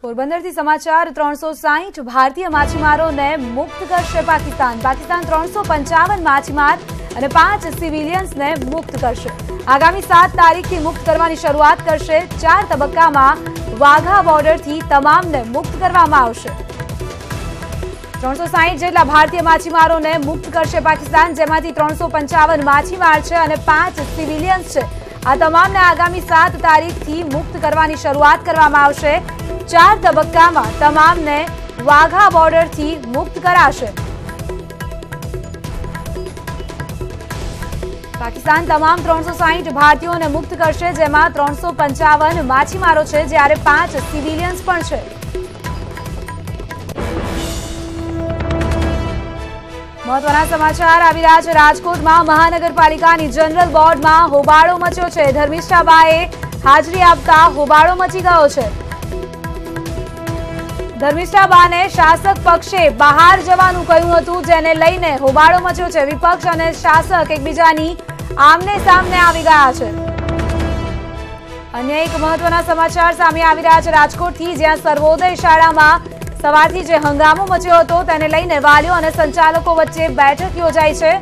પોરબંદરથી સમાચાર 360 ભારતીય માછીમારોને મુક્ત કરશે પાકિસ્તાન 355 માછીમાર અને 5 સિવિલિયન્સને મુક્ત કરશે। આગામી 7 તારીખથી મુક્ત કરવાની શરૂઆત કરશે। 4 તબક્કામાં વાઘા બોર્ડરથી તમામને મુક્ત કરવામાં આવશે। 360 જેટલા ભારતીય માછીમારોને મુક્ત કરશે પાકિસ્તાન, જેમાંથી 355 માછીમાર છે અને 5 સિવિલિયન્સ છે। આ તમામને આગામી 7 તારીખથી મુક્ત કરવાની શરૂઆત કરવામાં આવશે। 4 તબક્કામાં તમામને વાઘા બોર્ડરથી મુક્ત કરાશે। પાકિસ્તાન તમામ 360 ભારતીયોને મુક્ત કરશે, જેમાં 355 માછીમારો છે, જ્યારે 5 સિવિલિયન્સ પણ છે। મહત્વના સમાચાર આવી રહ્યા છે। રાજકોટમાં મહાનગરપાલિકાની જનરલ બોર્ડમાં હોબાળો મચ્યો છે। ધર્મિષ્ઠાબાએ હાજરી આપતા હોબાળો મચી ગયો છે। ધર્મિષ્ઠાબાને શાસક પક્ષે બહાર જવાનું કહ્યું હતું, જેને લઈને હોબાળો મચ્યો છે। વિપક્ષ અને શાસક એકબીજાની આમને સામને આવી ગયા છે। અન્ય એક મહત્વના સમાચાર સામે આવી રહ્યા છે રાજકોટથી, જ્યાં સર્વોદય શાળામાં સવારથી જે હંગામો મચ્યો હતો તેને લઈને વાલીઓ અને સંચાલકો વચ્ચે બેઠક યોજાઈ છે।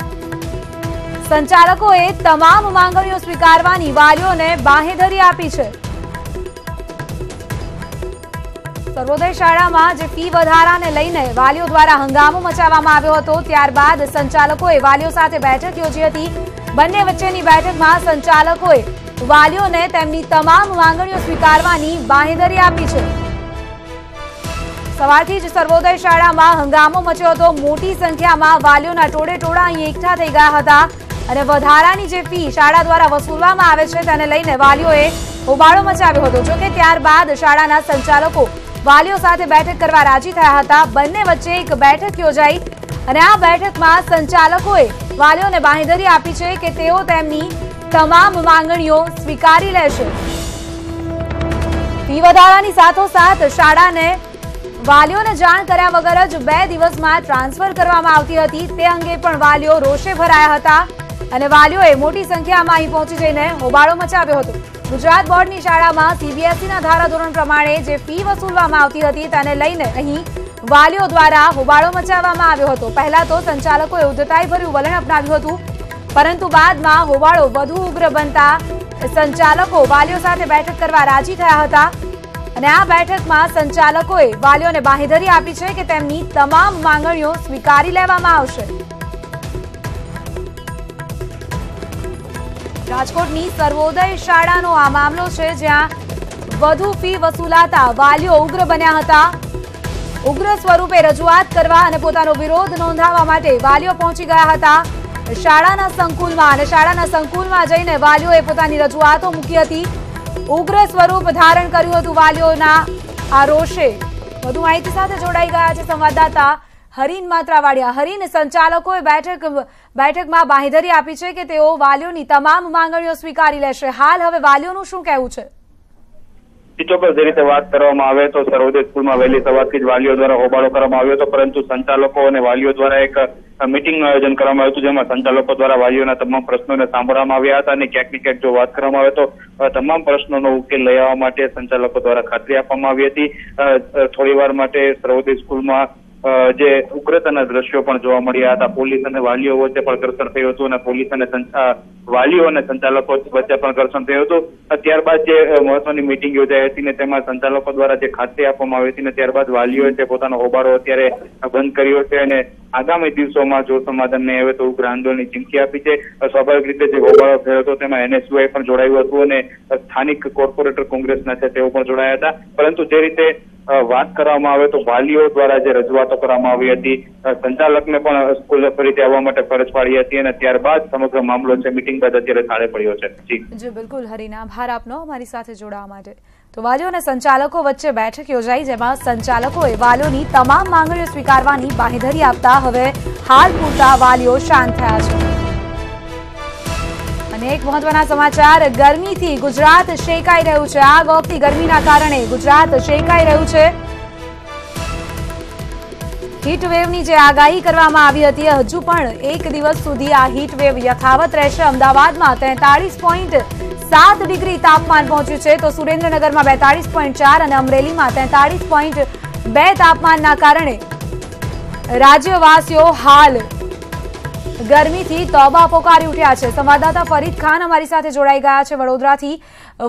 સંચાલકોએ તમામ માંગણીઓ સ્વીકારવાની વાલીઓને બાંહેધરી આપી છે। સર્વોદય શાળામાં જે ફી વધારાને લઈને વાલીઓ દ્વારા હંગામો મચાવવામાં આવ્યો હતો, ત્યારબાદ સંચાલકોએ વાલીઓ સાથે બેઠક યોજી હતી। બંને વચ્ચેની બેઠકમાં સંચાલકોએ વાલીઓને તેમની તમામ માંગણીઓ સ્વીકારવાની બાંહેધરી આપી છે। સવારથી જ સર્વોદય શાળામાં હંગામો મચ્યો હતો। મોટી સંખ્યામાં વાલીઓના ટોળે ટોળા અહીં એકઠા થઈ ગયા હતા અને વધારાની જે ફી શાળા દ્વારા વસૂલવામાં આવે છે તેને લઈને વાલીઓએ હોબાળો મચાવ્યો હતો। જોકે ત્યારબાદ શાળાના સંચાલકો વાલીઓ સાથે બેઠક કરવા રાજી થયા હતા। બંને વચ્ચે એક બેઠક યોજાઈ અને આ બેઠકમાં સંચાલકોએ વાલીઓને બાંહેધરી આપી છે કે તેઓ તેમની તમામ માંગણીઓ સ્વીકારી લેશે। ફી વધારાની સાથોસાથ શાળાને વાલીઓને જાણ કર્યા વગર જ 2 દિવસમાં ટ્રાન્સફર કરવામાં આવતી હતી। તે અંગે પણ વાલીઓ રોષે ભરાયા હતા અને વાલીઓએ મોટી સંખ્યામાં અહીં પહોંચી જઈને હોબાળો મચાવ્યો હતો। ગુજરાત બોર્ડની શાળામાં સીબીએસઈના ધારાધોરણ પ્રમાણે જે ફી વસૂલવામાં આવતી હતી તેને લઈને અહીં વાલીઓ દ્વારા હોબાળો મચાવવામાં આવ્યો હતો। પહેલા તો સંચાલકોએ ઉદ્ધતાઈભર્યું વલણ અપનાવ્યું હતું, પરંતુ બાદમાં હોબાળો વધુ ઉગ્ર બનતા સંચાલકો વાલીઓ સાથે બેઠક કરવા રાજી થયા હતા અને આ બેઠકમાં સંચાલકોએ વાલીઓને બાંહેધરી આપી છે કે તેમની તમામ માંગણીઓ સ્વીકારી લેવામાં આવશે। રાજકોટની સર્વોદય શાળાનો આ મામલો છે, જ્યાં વધુ ફી વસૂલાતા વાલીઓ ઉગ્ર બન્યા હતા। ઉગ્ર સ્વરૂપે રજૂઆત કરવા અને પોતાનો વિરોધ નોંધાવવા માટે વાલીઓ પહોંચી ગયા હતા શાળાના સંકુલમાં અને શાળાના સંકુલમાં જઈને વાલીઓએ પોતાની રજૂઆતો મૂકી હતી। ઉગ્ર સ્વરૂપ ધારણ કર્યું હતું વાલીઓના આ રોષે। વધુ માહિતી સાથે જોડાઈ ગયા છે સંવાદદાતા હરીન માત્રાવાડિયા। હરીન, સંચાલકોએ બેઠકમાં બાંહેધરી આપી છે કે તેઓ વાલીઓની તમામ માંગણીઓ સ્વીકારી લેશે। હાલ હવે વાલીઓનું શું કહેવું છે? ચોક્કસ જે રીતે વાત કરવામાં આવે તો સર્વોદય સ્કૂલમાં વહેલી સવારથી જ વાલીઓ દ્વારા હોબાળો કરવામાં આવ્યો હતો, પરંતુ સંચાલકો અને વાલીઓ દ્વારા એક મીટિંગનું આયોજન કરવામાં આવ્યું હતું, જેમાં સંચાલકો દ્વારા વાલીઓના તમામ પ્રશ્નોને સાંભળવામાં આવ્યા હતા અને ક્યાંક ને ક્યાંક જો વાત કરવામાં આવે તો તમામ પ્રશ્નોનો ઉકેલ લઈ આવવા માટે સંચાલકો દ્વારા ખાતરી આપવામાં આવી હતી। થોડી વાર માટે સર્વોદય સ્કૂલમાં જે ઉગ્રતાના દ્રશ્યો પણ જોવા મળ્યા હતા। પોલીસ અને વાલીઓ વચ્ચે પણ ઘર્ષણ થયું હતું અને પોલીસ અને વાલીઓ અને સંચાલકો વચ્ચે પણ ઘર્ષણ થયું હતું। ત્યારબાદ જે મહત્વની મિટિંગ યોજાઈ હતી ને તેમાં સંચાલકો દ્વારા જે ખાતરી આપવામાં આવી હતી ને ત્યારબાદ વાલીઓએ તે પોતાનો હોબાળો અત્યારે બંધ કર્યો છે અને આગામી દિવસોમાં જો સમાધાન નહીં આવે તો ઉગ્ર આંદોલનની ચીમકી આપી છે। સ્વાભાવિક રીતે જે હોબાળો થયો હતો તેમાં એનએસયુઆઈ પણ જોડાયું હતું અને સ્થાનિક કોર્પોરેટર કોંગ્રેસના છે તેઓ પણ જોડાયા હતા, પરંતુ જે રીતે વાત કરવામાં આવે તો વાલીઓ દ્વારા જે રજૂઆતો કરવામાં આવી હતી, સંચાલકને પણ સ્કૂલ ફરીથી આવવા માટે ફરજ પાડી હતી અને ત્યારબાદ સમગ્ર મામલો છે મીટિંગ બાદ અત્યારે થાળે પડ્યો છે। જી બિલકુલ હરીન, આભાર આપનો અમારી સાથે જોડાવા માટે। તો વાલીઓ અને સંચાલકો વચ્ચે બેઠક યોજાઈ, જેમાં સંચાલકોએ વાલીઓની તમામ માંગણીઓ સ્વીકારવાની બાંહેધરી આપતા હવે હાલ પૂરતા વાલીઓ શાંત થયા છે। અને એક મહત્વના સમાચાર, ગરમીથી ગુજરાત શેકાઈ રહ્યું છે। આગ ઓગતી ગરમીના કારણે ગુજરાત શેકાઈ રહ્યું છે। હીટવેવની જે આગાહી કરવામાં આવી હતી, હજુ પણ 1 દિવસ સુધી આ હીટવેવ યથાવત રહેશે। અમદાવાદમાં 43.7 7 ડિગ્રી તાપમાન પહોંચ્યું છે, તો સુરેન્દ્રનગરમાં 42.4 અને અમરેલીમાં 43.2 તાપમાનના કારણે રાજ્યવાસીઓ હાલ ગરમીથી તોબા પોકારી ઉઠ્યા છે। સંવાદદાતા ફરીદ ખાન અમારી સાથે જોડાઈ ગયા છે વડોદરાથી।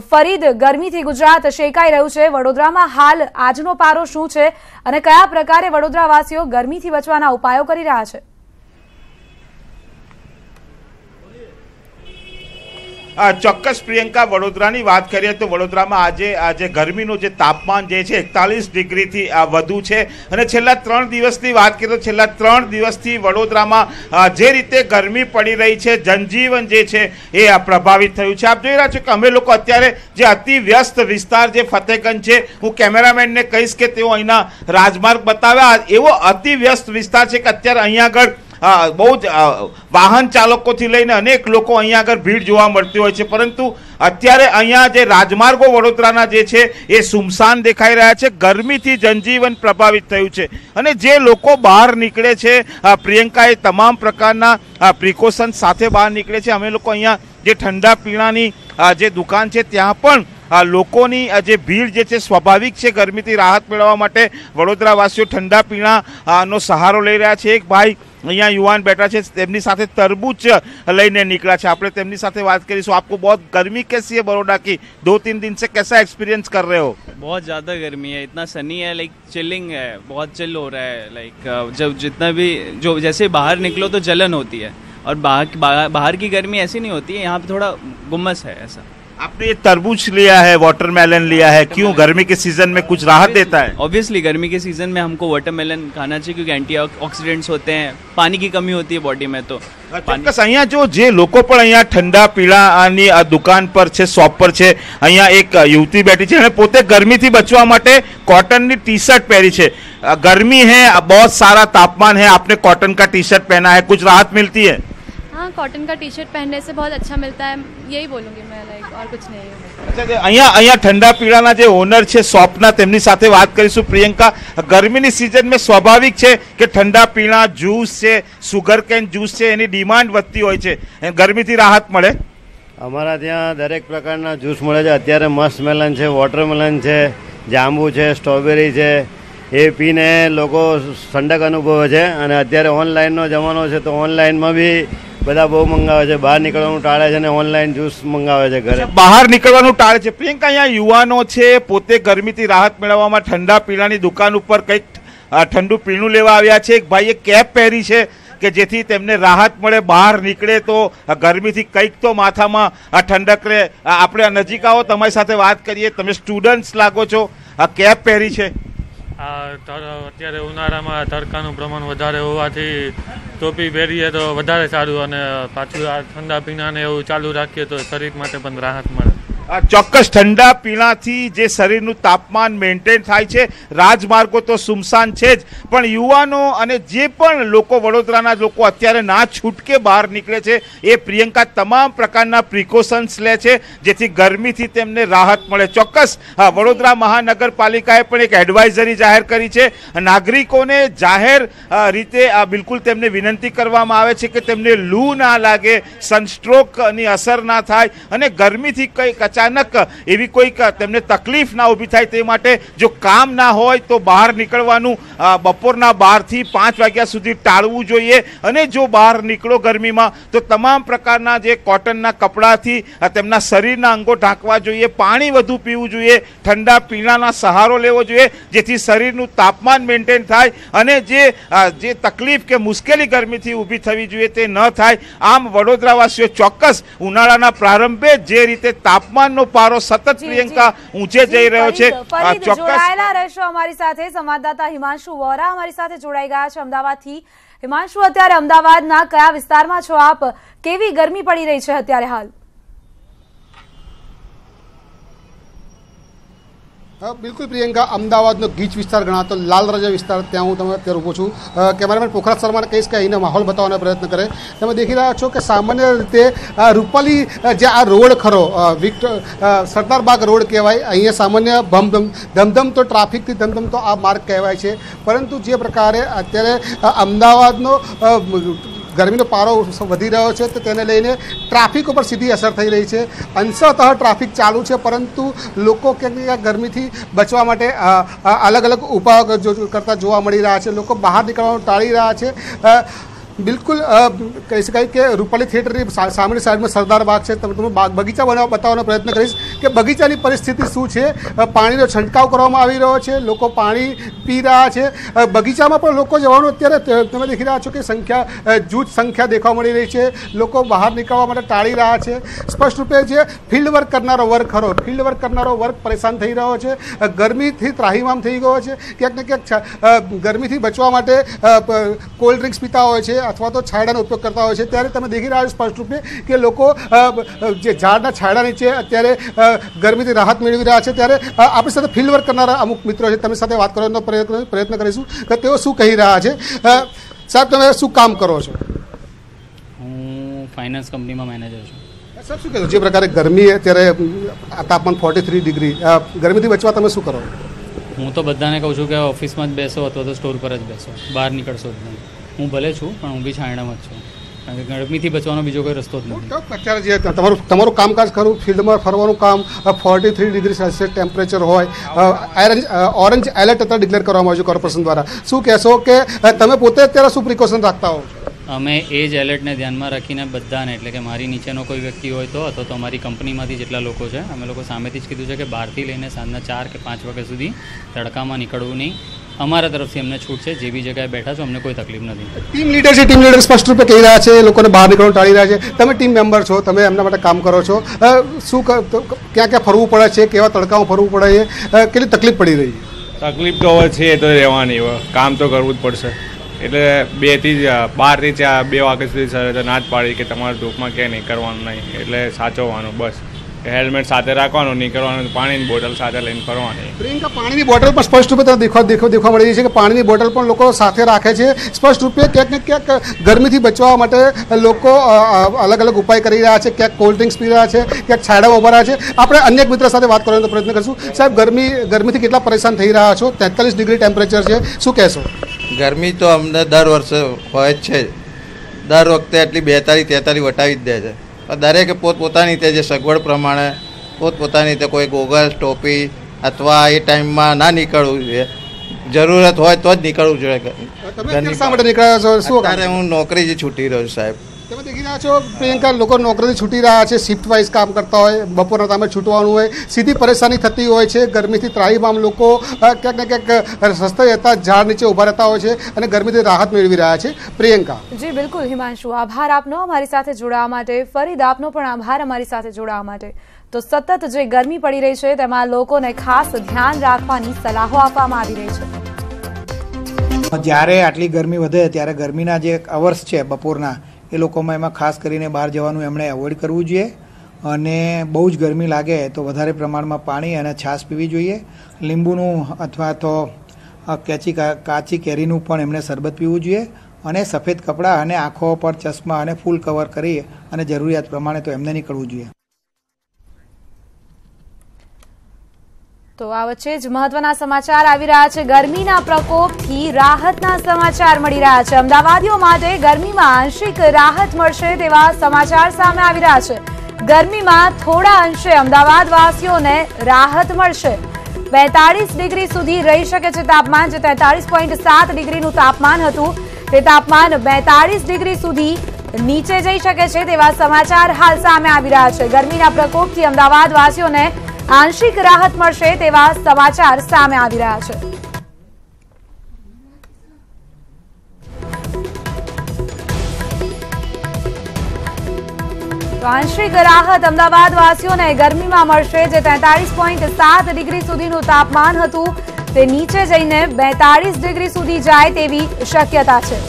ફરીદ, ગરમીથી ગુજરાત શેકાઈ રહ્યું છે, વડોદરામાં હાલ આજનો પારો શું છે અને કયા પ્રકારે વડોદરાવાસીઓ ગરમીથી બચવાના ઉપાયો કરી રહ્યા છે? ચોક્કસ પ્રિયંકા, વડોદરાની વાત કરીએ તો વડોદરામાં આજે ગરમીનું જે તાપમાન જે છે 41 ડિગ્રીથી વધુ છે અને છેલ્લા 3 દિવસની વાત કરીએ તો છેલ્લા 3 દિવસથી વડોદરામાં જે રીતે ગરમી પડી રહી છે, જનજીવન જે છે એ પ્રભાવિત થયું છે। આપ જોઈ રહ્યા છો કે અમે લોકો અત્યારે જે અતિ વ્યસ્ત વિસ્તાર જે ફતેગંજ છે, હું કેમેરામેનને કહીશ કે તેઓ અહીંના રાજમાર્ગ બતાવ્યા, એવો અતિ વ્યસ્ત વિસ્તાર છે કે અત્યારે અહીંયા આગળ બહુ જ વાહન ચાલકોથી લઈને અનેક લોકો અહીંયા આગળ ભીડ જોવા મળતી હોય છે, પરંતુ અત્યારે અહીંયા જે રાજમાર્ગો વડોદરાના જે છે એ સુમસાન દેખાઈ રહ્યા છે। ગરમીથી જનજીવન પ્રભાવિત થયું છે અને જે લોકો બહાર નીકળે છે પ્રિયંકા, એ તમામ પ્રકારના પ્રિકોશન સાથે બહાર નીકળે છે। અમે લોકો અહીંયા જે ઠંડા પીણાની જે દુકાન છે ત્યાં પણ લોકોની જે ભીડ જે છે સ્વાભાવિક છે, ગરમીથી રાહત મેળવવા માટે વડોદરાવાસીઓ ઠંડા પીણાનો સહારો લઈ રહ્યા છે। એક ભાઈ અહીંયા યુવાન बैठा છે, તેમની સાથે तरबूज લઈને નીકળ્યા છે, આપણે તેમની સાથે વાત કરીશું। आपको बहुत गर्मी कैसी है बड़ौदा की? 2-3 दिन से कैसा एक्सपीरियंस कर रहे हो? बहुत ज़्यादा गर्मी है, इतना सनी है, लाइक चिलिंग है, बहुत चिल हो रहा है। लाइक जब जितना भी जो जैसे बाहर निकलो तो जलन होती है और बाहर की गर्मी ऐसी नहीं होती है, यहाँ पे थोड़ा गुम्मस है ऐसा। आपने ये तरबूज लिया है, वाटरमेलन लिया है, क्यों? गर्मी के सीजन में कुछ राहत देता है? ऑब्वियसली गर्मी के सीजन में हमको वाटरमेलन खाना चाहिए क्योंकि एंटीऑक्सीडेंट्स होते हैं, पानी की कमी होती है बॉडी में। तो ચોક્કસ અહીંયા જે લોકો પણ અહીંયા ઠંડા પીણાની દુકાન પર છે, શોપ પર છે, અહીંયા એક યુવતી બેઠી છે અને પોતે ગરમીથી બચવા માટે કોટનની ટી શર્ટ પહેરી છે। गर्मी है, बहुत सारा तापमान है, आपने कॉटन का टी शर्ट पहना है, कुछ राहत मिलती है? हाँ, कॉटन का टी शर्ट पहनने से बहुत अच्छा मिलता है, यही बोलूँगी मैं, लाइक और कुछ नहीं है। અહીંયા ઠંડા પીણાના જે ઓનર છે શોપના, તેમની સાથે વાત કરીશું। પ્રિયંકા, ગરમીની સિઝનમાં સ્વાભાવિક છે કે ઠંડા પીણા, જ્યુસ છે, સુગર કેન જ્યુસ છે, એની ડિમાન્ડ વધતી હોય છે, ગરમીથી રાહત મળે? અમારા ત્યાં દરેક પ્રકારના જ્યુસ મળે છે। અત્યારે મસ્ત મેલન છે, વોટરમેલન છે, જાંબુ છે, સ્ટ્રોબેરી છે, એ પીને લોકો ઠંડક અનુભવે છે। અને અત્યારે ઓનલાઈનનો જમાનો છે તો ઓનલાઈનમાં બી બધા બહુ મંગાવે છે, બહાર નીકળવાનું ટાળે છે અને ઓનલાઈન જ્યુસ મંગાવે છે ઘરે, બહાર નીકળવાનું ટાળે છે। પ્રિયંકા, અહીંયા યુવાનો છે, પોતે ગરમીથી રાહત મેળવવામાં ઠંડા પીણાની દુકાન ઉપર કંઈક ઠંડુ પીણું લેવા આવ્યા છે। એક ભાઈએ કેપ પહેરી છે કે જેથી તેમને રાહત મળે, બહાર નીકળે તો ગરમીથી કંઈક તો માથામાં ઠંડક રહે। આપણે નજીક આવો, તમારી સાથે વાત કરીએ। તમે સ્ટુડન્ટ્સ લાગો છો, કેપ પહેરી છે। અત્યારે ઉનાળામાં તડકાનું પ્રમાણ વધારે હોવાથી ટોપી પહેરીએ તો વધારે સારું અને પાછું આ ઠંડા પીણાને એવું ચાલુ રાખીએ તો શરીર માટે પણ રાહત મળે। ચોક્કસ ઠંડા પીણાથી જે શરીરનું તાપમાન મેન્ટેન થાય છે। રાજમાર્ગો તો સુમસાન છે જ, પણ યુવાનો અને જે પણ લોકો વડોદરાના લોકો અત્યારે ના છૂટકે બહાર નીકળે છે, એ પ્રિયંકા તમામ પ્રકારના પ્રિકોશન્સ લે છે જેથી ગરમીથી તેમને રાહત મળે। ચોક્કસ વડોદરા મહાનગરપાલિકાએ પણ એક એડવાઇઝરી જાહેર કરી છે। નાગરિકોને જાહેર રીતે બિલકુલ તેમને વિનંતી કરવામાં આવે છે કે તેમને લૂ ના લાગે, સનસ્ટ્રોકની અસર ના થાય અને ગરમીથી કંઈક અચાનક એવી કોઈક તેમને તકલીફ ના ઊભી થાય તે માટે જો કામ ના હોય તો બહાર નીકળવાનું બપોરના 12 થી 5 વાગ્યા સુધી ટાળવું જોઈએ। અને જો બહાર નીકળો ગરમીમાં તો તમામ પ્રકારના જે કોટનના કપડાથી તેમના શરીરના અંગો ઢાંકવા જોઈએ, પાણી વધુ પીવું જોઈએ, ઠંડા પીણાના સહારો લેવો જોઈએ જેથી શરીરનું તાપમાન મેન્ટેન થાય અને જે તકલીફ કે મુશ્કેલી ગરમીથી ઊભી થવી જોઈએ તે ન થાય। આમ વડોદરાવાસીઓ ચોક્કસ ઉનાળાના પ્રારંભે જે રીતે તાપમાન નો પારો સતત પ્રિયંકા ઊંચે જઈ રહ્યો છે, જોડાયેલા રહેશો અમારી સાથે। સંવાદદાતા હિમાંશુ વોરા અમારી સાથે જોડાઈ ગયા છે અમદાવાદથી। હિમાંશુ, અત્યારે અમદાવાદના કયા વિસ્તારમાં છો આપ? કેવી ગરમી પડી રહી છે અત્યારે હાલ? બિલકુલ પ્રિયંકા, અમદાવાદનો ગીચ વિસ્તાર ગણાતો લાલ રાજા વિસ્તાર, ત્યાં હું તમે અત્યારે ઊભો છું। કેમેરામેન પોખરાજ શર્માને કહીશ કે અહીંનો માહોલ બતાવવાનો પ્રયત્ન કરે। તમે દેખી રહ્યા છો કે સામાન્ય રીતે રૂપાલી જે આ રોડ ખરો સરદાર બાગ રોડ કહેવાય, અહીંયા સામાન્ય ધમધમ તો ટ્રાફિકથી ધમધમ તો આ માર્ગ કહેવાય છે, પરંતુ જે પ્રકારે અત્યારે અમદાવાદનો ગરમીનો પારો વધી રહ્યો છે તો તેને લઈને ટ્રાફિક ઉપર સીધી અસર થઈ રહી છે. અંશતઃ ટ્રાફિક ચાલુ છે, પરંતુ લોકો ક્યાંક ને ક્યાંક ગરમીથી બચવા માટે અલગ અલગ ઉપાયો કરતા જોવા મળી રહ્યા છે. લોકો બહાર નીકળવાનું ટાળી રહ્યા છે. બિલકુલ કહી શકાય કે રૂપાલી થિયેટરની સામેની સાઈડમાં સરદાર બાગ છે. તમે બગીચા બતાવવાનો પ્રયત્ન કરીશ કે બગીચાની પરિસ્થિતિ શું છે. પાણીનો છંટકાવ કરવામાં આવી રહ્યો છે, લોકો પાણી પી રહ્યા છે. બગીચામાં પણ લોકો જવાનું અત્યારે તમે દેખી રહ્યા છો કે જૂથ સંખ્યા દેખવા મળી રહી છે. લોકો બહાર નીકળવા માટે ટાળી રહ્યા છે. સ્પષ્ટ રૂપે જે ફિલ્ડ વર્ક કરનારો વર્ગ ખરો, ફિલ્ડ વર્ક કરનારો વર્ગ પરેશાન થઈ રહ્યો છે. ગરમીથી ત્રાહિમામ થઈ ગયો છે. ક્યાંક ને ક્યાંક ગરમીથી બચવા માટે કોલ્ડ ડ્રિંક્સ પીતા હોય છે અથવા તો છાંયડાનો ઉપયોગ કરતા હોય છે. ત્યારે તમે દેખી રહ્યા છો સ્પષ્ટ રૂપે કે લોકો જે ઝાડના છાંયડા નીચે અત્યારે ગરમીથી રાહત મેળવી રહ્યા છે. ત્યારે આપણી સાથે ફિલ્ડ વર્ક કરનારા અમુક મિત્રો છે, તમે સાથે વાત કરવાનો પ્રયત્ન કરીશું કે તેઓ શું કહી રહ્યા છે. સાહેબ, તમે શું કામ કરો છો? હું ફાઇનાન્સ કંપનીમાં મેનેજર છું. સાહેબ, શું કહેશો જે પ્રકારે ગરમી અત્યારે તાપમાન 43 ડિગ્રી, ગરમીથી બચવા તમે શું કરો? હું તો બધાને કહું છું કે ઓફિસમાં જ બેસો અથવા તો સ્ટોર પર જ બેસો, બહાર નીકળશો જ નહીં. હું ભલે છું પણ હું બી છાંયડામાં જ છું, કારણ કે ગરમીથી બચવાનો બીજો કોઈ રસ્તો જ નથી. અત્યારે જે તમારું કામકાજ ખરું, ફિલ્ડમાં ફરવાનું કામ, 43 ડિગ્રી સેલ્સિયસ ટેમ્પરેચર હોય, ઓરેન્જ એલર્ટ અત્યારે ડિક્લેર કરવામાં આવ્યું છે કોર્પોરેશન દ્વારા. શું કહેશો કે તમે પોતે અત્યારે શું પ્રિકોશન રાખતા હો? અમે એ જ એલર્ટને ધ્યાનમાં રાખીને બધાને, એટલે કે મારી નીચેનો કોઈ વ્યક્તિ હોય તો અથવા તો અમારી કંપનીમાંથી જેટલા લોકો છે, અમે લોકો સામેથી જ કીધું છે કે બહારથી લઈને સાંજના 4 કે 5 વાગ્યા સુધી તડકામાં નીકળવું નહીં. અમારા તરફથી અમને છૂટ છે. જે બી જગ્યાએ બેઠા છો અમને કોઈ તકલીફ નથી. ટીમ લીડર છે, ટીમ લીડર સ્પષ્ટ રૂપે કહી રહ્યા છે લોકોને બહાર નીકળવાનું ટાળી રહ્યા છે. તમે ટીમ મેમ્બર છો, તમે એમના માટે કામ કરો છો. શું ક્યાં ક્યાં ફરવું પડે છે, કેવા તડકામાં ફરવું પડે છે, કેટલી તકલીફ પડી રહી છે? તકલીફ તો હવે છે તો રહેવાની, હવે કામ તો કરવું જ પડશે. એટલે 2 થી 12 થી 2 વાગ્યા સુધી સર ના જ પાડી કે તમારે ધૂપમાં ક્યાંય નહીં કરવાનું નહીં, એટલે સાચવવાનું બસ. હેલ્મેટ સાથે રાખવાનું, નહીં કરવાનું, પાણીની બોટલ સાથે લઈને ફરવાની. પ્રિયંકા, પાણીની બોટલ પણ સ્પષ્ટ રૂપે દેખવા મળી રહી છે કે પાણીની બોટલ પણ લોકો સાથે રાખે છે. સ્પષ્ટ રૂપે ક્યાંક ને ક્યાંક ગરમીથી બચવા માટે લોકો અલગ અલગ ઉપાય કરી રહ્યા છે. ક્યાંક કોલ્ડ ડ્રિંક્સ પી રહ્યા છે, ક્યાંક છાંયડામાં ઉભા રહ્યા છે. આપણે અન્ય મિત્ર સાથે વાત કરવાનો પ્રયત્ન કરીશું. સાહેબ, ગરમીથી કેટલા પરેશાન થઈ રહ્યા છો? 43 ડિગ્રી ટેમ્પરેચર છે, શું કહેશો? ગરમી તો અમને દર વર્ષે હોય જ છે. દર વખતે એટલી 42-43 વટાવી જ દે છે. દરેકે પોતપોતાની રીતે જે સગવડ પ્રમાણે પોતપોતાની રીતે કોઈ ગોગલ, ટોપી અથવા એ ટાઈમમાં ના નીકળવું જોઈએ. જરૂરત હોય તો જ નીકળવું જોઈએ. અત્યારે હું નોકરીથી છૂટી રહ્યો છું સાહેબ. તમે દેખી રહ્યા છો પ્રિયંકા, લોકો નોકરીથી છૂટી રહ્યા છે, શિફ્ટ વાઇઝ કામ કરતા હોય, બપોરના ટાઈમે છૂટવાનું હોય, સીધી પરેશાની થતી હોય છે. ગરમીથી ત્રાહિમામ લોકો ક્યાંક ને ક્યાંક રસ્તે જતા ઝાડ નીચે ઊભા રહેતા હોય છે અને ગરમીથી રાહત મેળવી રહ્યા છે. પ્રિયંકા, જી બિલકુલ. હિમાંશુ, આભાર આપનો અમારી સાથે જોડાવા માટે. ફરીદ, આપનો પણ આભાર અમારી સાથે જોડાવા માટે. તો સતત જે ગરમી પડી રહી છે તેમાં લોકોને ખાસ ધ્યાન રાખવાની સલાહો આપવામાં આવી રહી છે. જ્યારે આટલી ગરમી વધે ત્યારે ગરમીના જે અવર્સ છે બપોરના, એ લોકોમાં એમાં ખાસ કરીને બહાર જવાનું એમણે એવોઇડ કરવું જોઈએ. અને બહુ જ ગરમી લાગે તો વધારે પ્રમાણમાં પાણી અને છાશ પીવી જોઈએ. લીંબુનું અથવા તો કાચી કેરીનું પણ એમણે શરબત પીવું જોઈએ. અને સફેદ કપડાં અને આંખો પર ચશ્મા અને ફૂલ કવર કરી અને જરૂરિયાત પ્રમાણે તો એમને નીકળવું જોઈએ. તો આ વચ્ચે જ મહત્વના સમાચાર આવી રહ્યા છે. ગરમીના પ્રકોપથી રાહતના સમાચાર મળી રહ્યા છે. અમદાવાદીઓ માટે ગરમીમાં આંશિક રાહત મળશે તેવા સમાચાર સામે આવી રહ્યા છે. ગરમીમાં થોડા અંશે અમદાવાદવાસીઓને રાહત મળશે. 42 ડિગ્રી સુધી રહી શકે છે તાપમાન. જે 43.7 ડિગ્રીનું તાપમાન હતું તે તાપમાન 42 ડિગ્રી સુધી નીચે જઈ શકે છે તેવા સમાચાર હાલ સામે આવી રહ્યા છે. ગરમીના પ્રકોપથી અમદાવાદવાસીઓને આંશિક રાહત મળશે તેવા સમાચાર સામે આવી રહ્યા છે. આંશિક રાહત અમદાવાદવાસીઓને ગરમીમાં મળશે. જે 43.7 ડિગ્રી સુધીનું તાપમાન હતું તે નીચે જઈને 42 ડિગ્રી સુધી જાય તેવી શક્યતા છે.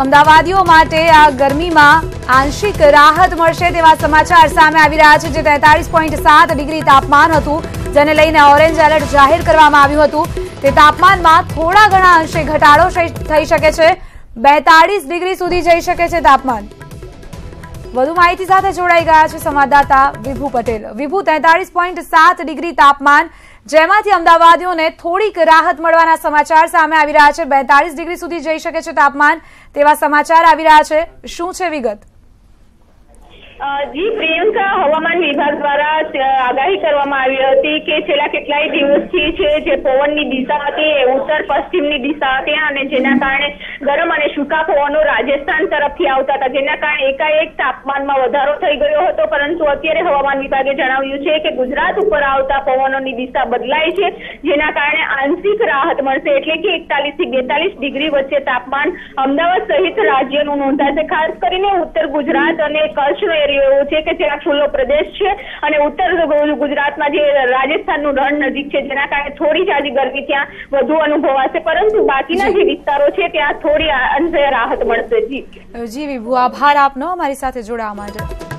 અમદાવાદીઓ માટે આ ગરમીમાં આંશિક રાહત મળશે તેવા સમાચાર સામે આવી રહ્યા છે. જે 43.7 ડિગ્રી તાપમાન હતું, જેને લઈને ઓરેન્જ એલર્ટ જાહેર કરવામાં આવ્યું હતું, તે તાપમાનમાં થોડા ઘણા અંશે ઘટાડો થઈ શકે છે. 42 ડિગ્રી સુધી જઈ શકે છે તાપમાન. વધુ માહિતી સાથે જોડાઈ ગયા છે સંવાદદાતા વિભુ પટેલ. વિભુ, 43.7 ડિગ્રી તાપમાન, જેમાંથી અમદાવાદીઓને થોડીક રાહત મળવાના સમાચાર સામે આવી રહ્યા છે. 42 ડિગ્રી સુધી જઈ શકે છે તાપમાન, તેવા સમાચાર આવી રહ્યા છે. શું છે વિગત? જી પ્રિયંકા, હવામાન વિભાગ દ્વારા આગાહી કરવામાં આવી હતી કે છેલ્લા કેટલાય દિવસથી છે જે પવનની દિશા હતી એ ઉત્તર પશ્ચિમની દિશા હતી અને જેના કારણે ગરમ અને સૂકા પવનો રાજસ્થાન તરફથી આવતા હતા, જેના કારણે એકાએક તાપમાનમાં વધારો થઈ ગયો હતો. પરંતુ અત્યારે હવામાન વિભાગે જણાવ્યું છે કે ગુજરાત ઉપર આવતા પવનોની દિશા બદલાય છે, જેના કારણે આંશિક રાહત મળશે. એટલે કે 41 થી 42 ડિગ્રી વચ્ચે તાપમાન અમદાવાદ સહિત રાજ્યનું નોંધાશે. ખાસ કરીને ઉત્તર ગુજરાત અને કચ્છનો એવું છે કે જ્યાં ખુલ્લો પ્રદેશ છે અને ઉત્તર ગુજરાતમાં જે રાજસ્થાનનું રણ નજીક છે, જેના કારણે થોડી જ આજે ગરમી ત્યાં વધુ અનુભવાશે, પરંતુ બાકીના જે વિસ્તારો છે ત્યાં થોડી અંશે રાહત મળશે. જી વિભુ, આભાર આપનો અમારી સાથે જોડાવા માટે.